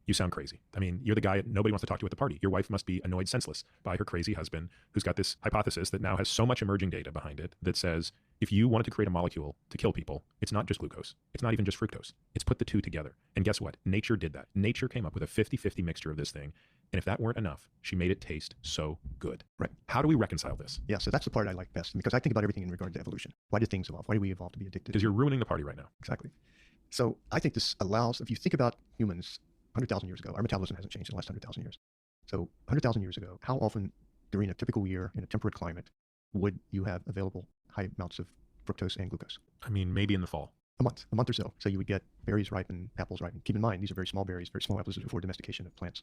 You sound crazy. I mean, you're the guy nobody wants to talk to at the party. Your wife must be annoyed senseless by her crazy husband who's got this hypothesis that now has so much emerging data behind it that says if you wanted to create a molecule to kill people, it's not just glucose. It's not even just fructose. It's put the two together. And guess what? Nature did that. Nature came up with a 50-50 mixture of this thing. And if that weren't enough, she made it taste so good. Right. How do we reconcile this? Yeah, so that's the part I like best because I think about everything in regard to evolution. Why did things evolve? Why do we evolve to be addicted? Because you're ruining the party right now. Exactly. So I think this allows, if you think about humans 100,000 years ago, our metabolism hasn't changed in the last 100,000 years. So 100,000 years ago, how often during a typical year in a temperate climate would you have available high amounts of fructose and glucose? I mean, maybe in the fall. A month or so. So you would get berries ripen, apples ripen. Keep in mind, these are very small berries, very small apples before domestication of plants.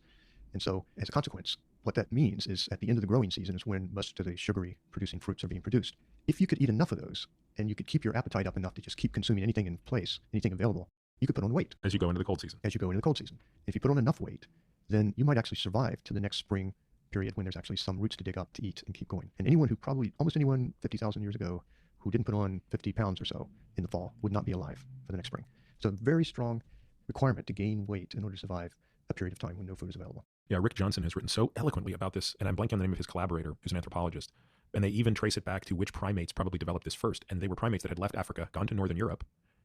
And so as a consequence, what that means is at the end of the growing season is when most of the sugary producing fruits are being produced. If you could eat enough of those and you could keep your appetite up enough to just keep consuming anything in place, anything available, you could put on weight. As you go into the cold season. As you go into the cold season. If you put on enough weight, then you might actually survive to the next spring period when there's actually some roots to dig up to eat and keep going. And anyone who almost anyone 50,000 years ago who didn't put on 50 pounds or so in the fall would not be alive for the next spring. So a very strong requirement to gain weight in order to survive a period of time when no food is available. Yeah, Rick Johnson has written so eloquently about this, and I'm blanking on the name of his collaborator, who's an anthropologist. And they even trace it back to which primates probably developed this first. And they were primates that had left Africa, gone to Northern Europe,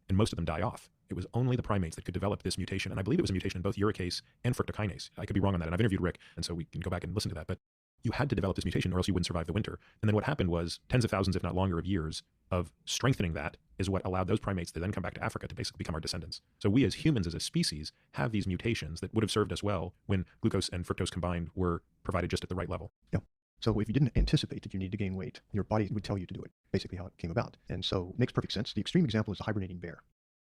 and most of them die off. It was only the primates that could develop this mutation. And I believe it was a mutation in both uricase and fructokinase. I could be wrong on that. And I've interviewed Rick, and so we can go back and listen to that. But you had to develop this mutation or else you wouldn't survive the winter. And then what happened was tens of thousands, if not longer, of years of strengthening that is what allowed those primates to then come back to Africa to basically become our descendants. So we as humans, as a species, have these mutations that would have served us well when glucose and fructose combined were provided just at the right level. Yeah. So if you didn't anticipate that you need to gain weight, your body would tell you to do it, basically how it came about. And so it makes perfect sense. The extreme example is the hibernating bear.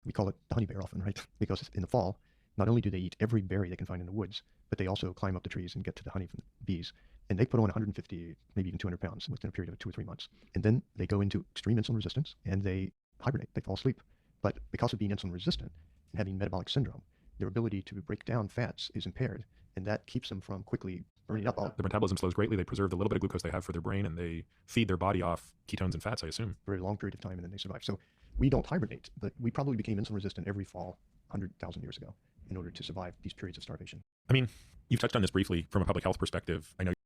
We call it the honey bear often, right? Because in the fall, not only do they eat every berry they can find in the woods, but they also climb up the trees and get to the honey from the bees. And they put on 150, maybe even 200 pounds within a period of 2 or 3 months. And then they go into extreme insulin resistance and they hibernate, they fall asleep. But because of being insulin resistant and having metabolic syndrome, their ability to break down fats is impaired. And that keeps them from quickly burning up all. Their metabolism slows greatly. They preserve the little bit of glucose they have for their brain, and they feed their body off ketones and fats, I assume. For a very long period of time, and then they survive. So we don't hibernate, but we probably became insulin resistant every fall 100,000 years ago in order to survive these periods of starvation. I mean, you've touched on this briefly from a public health perspective. I know